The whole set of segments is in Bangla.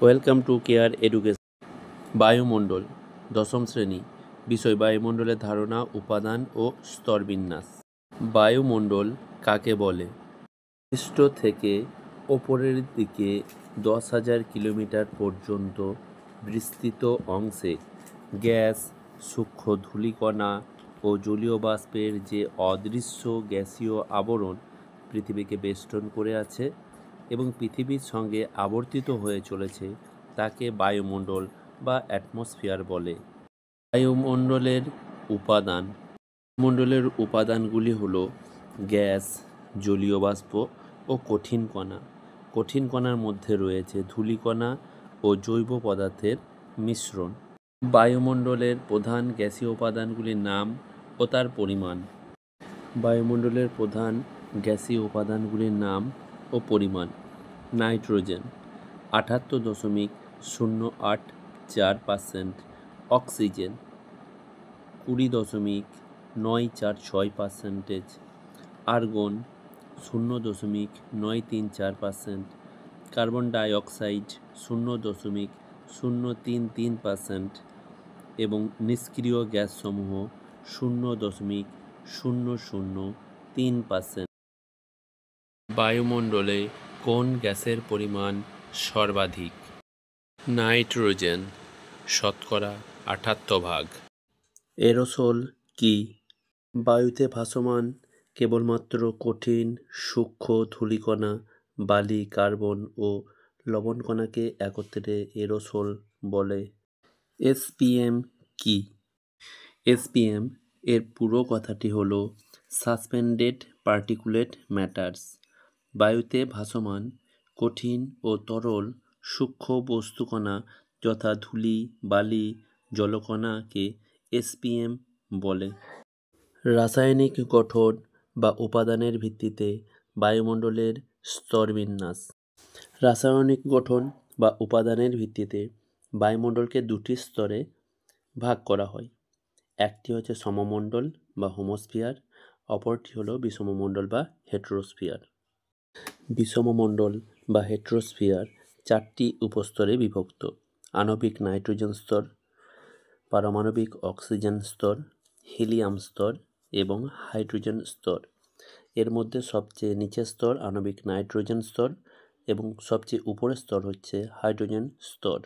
Welcome to care education. বায়ুমণ্ডল দশম শ্রেণী। বিষয় বায়ুমণ্ডলের ধারণা, উপাদান ও স্তরবিন্যাস। বায়ুমণ্ডল কাকে বলে? পৃষ্ঠ থেকে ওপরের দিকে 10,000 কিলোমিটার পর্যন্ত বিস্তৃত অংশে গ্যাস, সূক্ষ্ম ধূলিকণা ও জলীয় বাষ্পের যে অদৃশ্য গ্যাসীয় আবরণ পৃথিবীকে বেষ্টন করে আছে এবং পৃথিবীর সঙ্গে আবর্তিত হয়ে চলেছে তাকে বায়ুমণ্ডল বা অ্যাটমসফিয়ার বলে। বায়ুমণ্ডলের উপাদান। বায়ুমণ্ডলের উপাদানগুলি হল গ্যাস, জলীয় বাষ্প ও কঠিন কণা। কঠিন কণার মধ্যে রয়েছে ধূলিকণা ও জৈব পদার্থের মিশ্রণ। বায়ুমণ্ডলের প্রধান গ্যাসীয় উপাদানগুলির নাম ও তার পরিমাণ। বায়ুমণ্ডলের প্রধান গ্যাসীয় উপাদানগুলির নাম ও পরিমাণ। Nitrogen 78.084%, oxygen 20.946%, argon 0.934%, carbon dioxide 0.033% এবং নিষ্ক্রিয় গ্যাসসমূহ 0.003%। বায়ুমণ্ডলে কোন গ্যাসের পরিমাণ সর্বাধিক? নাইট্রোজেন, শতকরা 78%। এরোসোল কি? বায়ুতে ভাসমান কেবলমাত্র কঠিন সূক্ষ্ম ধূলিকণা, বালি, কার্বন ও লবণকণাকে একত্রে এরোসোল বলে। এসপিএম কি? এসপিএম এর পুরো কথাটি হল সাসপেন্ডেড পার্টিকুলেট ম্যাটারস। বায়ুতে ভাসমান কঠিন ও তরল সূক্ষ্ম বস্তুকণা যথা ধূলি, বালি, জলকণাকে এসপিএম বলে। রাসায়নিক গঠন বা উপাদানের ভিত্তিতে বায়ুমণ্ডলের স্তরবিন্যাস। রাসায়নিক গঠন বা উপাদানের ভিত্তিতে বায়ুমণ্ডলকে দুটি স্তরে ভাগ করা হয়। একটি হচ্ছে সমমণ্ডল বা হোমোস্ফিয়ার, অপরটি হলো বিষমমণ্ডল বা হেটেরোস্ফিয়ার। বিষমমণ্ডল বা হেটেরোস্ফিয়ার 4টি উপস্তরে বিভক্ত: আণবিক নাইট্রোজেন স্তর, পারমাণবিক অক্সিজেন স্তর, হিলিয়াম স্তর এবং হাইড্রোজেন স্তর। এর মধ্যে সবচেয়ে নিচের স্তর আণবিক নাইট্রোজেন স্তর এবং সবচেয়ে উপরের স্তর হচ্ছে হাইড্রোজেন স্তর।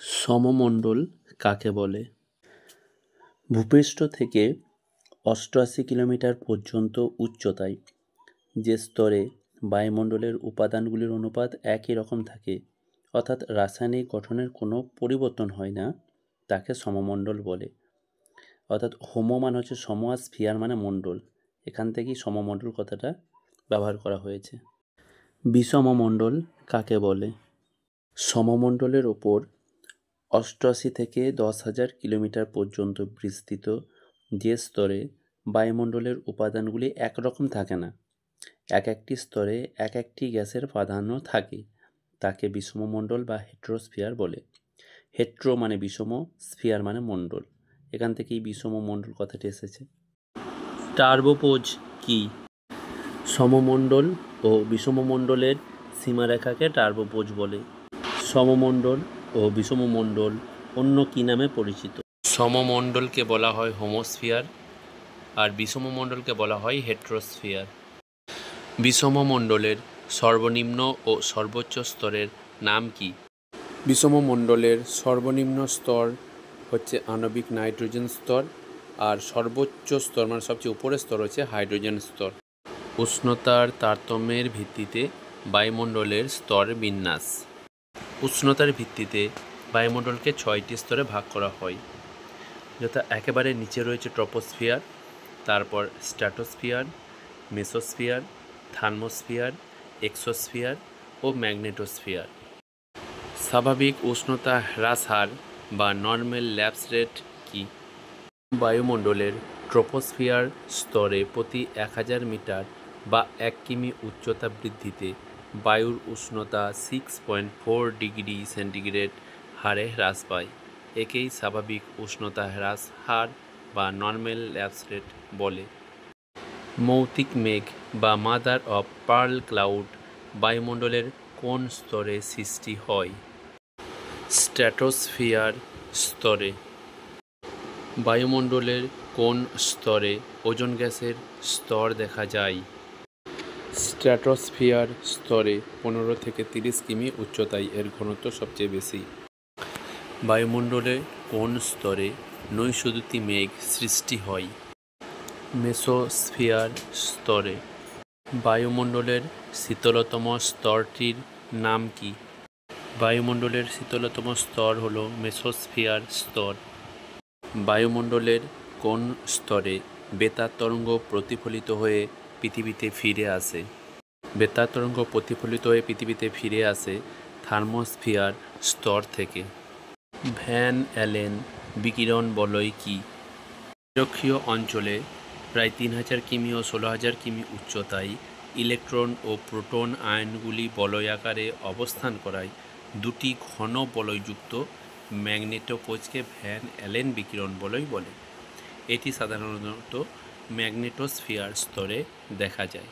সমমণ্ডল কাকে বলে? ভূপৃষ্ঠ থেকে 88 কিলোমিটার পর্যন্ত উচ্চতায় যে স্তরে বায়ুমণ্ডলের উপাদানগুলির অনুপাত একই রকম থাকে, অর্থাৎ রাসায়নিক গঠনের কোনো পরিবর্তন হয় না, তাকে সমমণ্ডল বলে। অর্থাৎ হোমো মানে হচ্ছে সম আর স্ফিয়ার মানে মণ্ডল, এখান থেকেই সমমণ্ডল কথাটা ব্যবহার করা হয়েছে। বিষমমণ্ডল কাকে বলে? সমমণ্ডলের ওপর 88 থেকে 10,000 কিলোমিটার পর্যন্ত বিস্তৃত যে স্তরে বায়ুমণ্ডলের উপাদানগুলি একরকম থাকে না, এক একটি স্তরে এক একটি গ্যাসের প্রাধান্য থাকে, তাকে বিষমমণ্ডল বা হেটেরোস্ফিয়ার বলে। হেট্রো মানে বিষম, স্ফিয়ার মানে মণ্ডল, এখান থেকেই বিষমমণ্ডল কথাটি এসেছে। টার্বোপোজ কি? সমমণ্ডল ও বিষমমণ্ডলের সীমারেখাকে টার্বোপোজ বলে। সমমণ্ডল ও বিষমমণ্ডল অন্য কি নামে পরিচিত? সমমণ্ডলকে বলা হয় হোমোস্ফিয়ার আর বিষমমণ্ডলকে বলা হয় হেটেরোস্ফিয়ার। বিষমমণ্ডলের সর্বনিম্ন ও সর্বোচ্চ স্তরের নাম কি? বিষমমণ্ডলের সর্বনিম্ন স্তর হচ্ছে আণবিক নাইট্রোজেন স্তর আর সর্বোচ্চ স্তর মানে সবচেয়ে উপরের স্তর হচ্ছে হাইড্রোজেন স্তর। উষ্ণতার তারতম্যের ভিত্তিতে বায়ুমণ্ডলের স্তর বিন্যাস। উষ্ণতার ভিত্তিতে বায়ুমণ্ডলকে 6টি স্তরে ভাগ করা হয়, যথা একেবারে নিচে রয়েছে ট্রপোস্ফিয়ার, তারপর স্ট্র্যাটোস্ফিয়ার, মেসোস্ফিয়ার, থার্মোস্ফিয়ার, এক্সোস্ফিয়ার ও ম্যাগনেটোস্ফিয়ার। স্বাভাবিক উষ্ণতা হ্রাস হার বা নর্মাল ল্যাপস রেট কি? বায়ুমণ্ডলের ট্রপোস্ফিয়ার স্তরে প্রতি 1000 মিটার বা 1 কিমি উচ্চতা বৃদ্ধিতে বায়ুর উষ্ণতা 6.4 ডিগ্রি সেন্টিগ্রেড হারে হ্রাস পায়। একেই স্বাভাবিক উষ্ণতা হ্রাস হার বা নর্মাল ল্যাপস রেট বলে। মৌতিক মেঘ বা মাদার অফ পার্ল ক্লাউড বায়ুমণ্ডলের কোন স্তরে সৃষ্টি হয়? স্ট্র্যাটোস্ফিয়ার স্তরে। বায়ুমণ্ডলের কোন স্তরে ওজোন গ্যাসের স্তর দেখা যায়? স্ট্র্যাটোস্ফিয়ার স্তরে 15 থেকে 30 কিমি উচ্চতায় এর ঘনত্ব সবচেয়ে বেশি। বায়ুমণ্ডলে কোন স্তরে নৈশদ্যুতি মেঘ সৃষ্টি হয়? মেসোস্ফিয়ার স্তরে। বায়ুমণ্ডলের শীতলতম স্তরটির নাম কি? বায়ুমণ্ডলের শীতলতম স্তর হল মেসোস্ফিয়ার স্তর। বায়ুমণ্ডলের কোন স্তরে বেতার তরঙ্গ প্রতিফলিত হয়ে পৃথিবীতে ফিরে আসে? বেতার তরঙ্গ প্রতিফলিত হয়ে পৃথিবীতে ফিরে আসে থার্মোস্ফিয়ার স্তর থেকে। ভ্যান অ্যালেন বিকিরণ বলয় কি? নিরক্ষীয় অঞ্চলে প্রায় 3000 কিমি ও 16000 কিমি উচ্চতায় ইলেকট্রন ও প্রোটন আয়নগুলি বলয়াকারে অবস্থান করায় দুটি ঘন বলয়যুক্ত ম্যাগনেটোপোজকে ভ্যান অ্যালেন বিকিরণ বলয় বলে। এটি সাধারণত ম্যাগনেটোস্ফিয়ার স্তরে দেখা যায়।